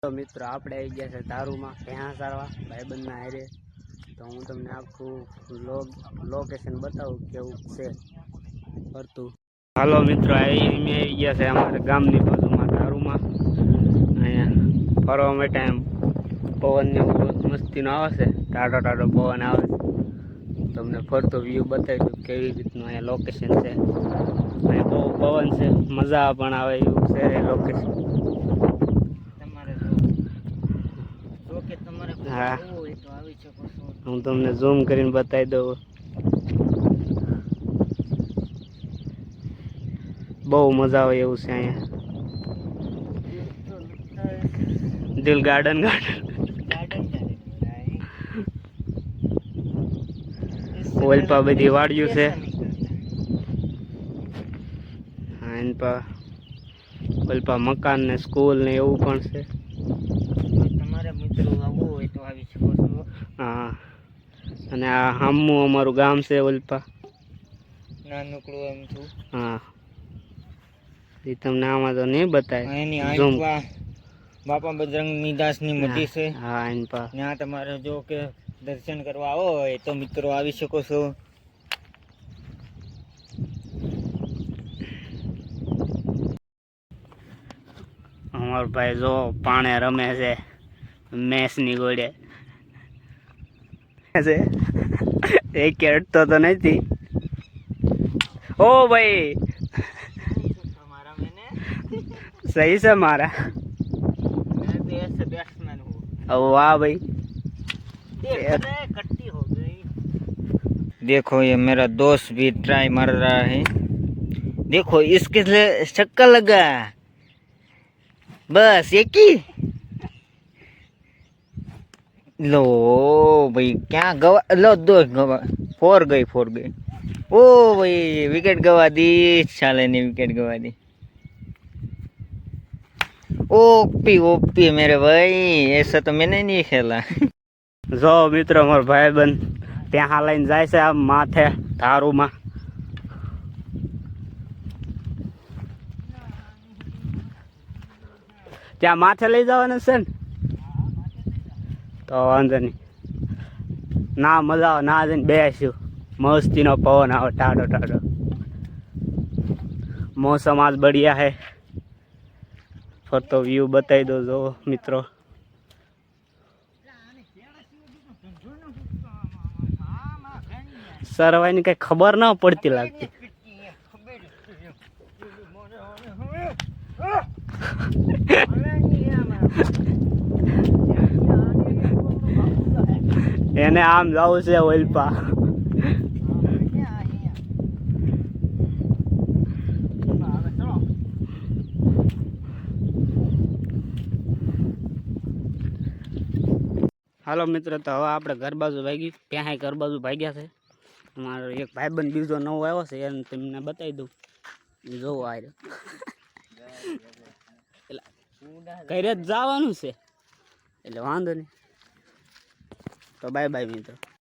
તો મિત્રો આપણે આવી ગયા છે ધારુમાં ભેંસ સારવા ભાઈબંધના હારે. તો હું તમને આખું લોકેશન બતાવું કેવું છે ફરતું. હાલો મિત્રો, અમે આવી ગયા છે અમારા ગામની બાજુમાં ધારુમાં. અહીંયા ફરવા માટે એમ પવનને મસ્તીનો આવે છે, ટાઢો ટાઢો પવન આવે છે. તમને ફરતો વ્યૂ બતાવી દઉં કેવી રીતનું અહીંયા લોકેશન છે. અહીંયા બહુ પવન છે, મજા પણ આવે એવું છે લોકેશન. હા, હું તમને ઝૂમ કરીને બતાવી દઉં. બહુ મજા આવે એવું છે અહીંયા. દિલ ગાર્ડન ઓલપા બધી વાડિયું છે. હા, એન પા ઓલપા મકાન ને સ્કૂલ ને એવું પણ છે. તમારે મિત્રો આવવું હોય તો આવી શકો છો. હા, અને આ હામું અમારું ગામ છે ઓલપા નાનકડું એમ છું. હા, એ તમને આમાં તો નહીં બતાય. એની બાપા બજરંગ દાસ ની મઢી છે. હા, એન પા ત્યાં તમારે જો કે દર્શન કરવા આવો હોય તો મિત્રો આવી શકો છો. અમારો ભાઈ જો પાણે રમે છે મેસ ની ગોળે એક કેડતો તો નથી. ઓ ભાઈ सही से मारा. वाह भाई, देखो ये मेरा दोस्त भी ट्राई मार रहा है. देखो इसके लिए चक्कर लगा बस एक ही. लो भाई क्या गवा लो, दो गवा. फोर गई. ओ भाई विकेट गवा दी, साले ने विकेट गवा दी. ओपी मेरे भाई, ऐसा तो मैंने नहीं खेला. જો મિત્રો, મારો ભાઈબંધ ત્યાં લઈને જાય છે આ માથે ધારુમાં. ત્યાં માથે લઈ જવાનું છે ને, તો વાંધો નહીં. ના મજા આવે, ના જઈને બેસ્યું. મસ્તીનો પવન આવે ટાઢો ટાઢો. મોસમ આજ બઢિયા હે. ફરતો વ્યૂ બતાવી દો જો મિત્રો. સરવાની કઈ ખબર ના પડતી લાગતી. એને આમ જવું છે ઓલપા. હાલો મિત્રો, તો હવે આપણે ઘર બાજુ ભાગી. ત્યાં ઘર બાજુ ભાગ્યા છે. અમારો એક ભાઈબંધ બીજો નવો આવ્યો છે, એને તમને બતાવી દઉં. જોવો આ કઈ રેત જવાનું છે એટલે વાંધો નહીં. તો બાય બાય મિત્રો.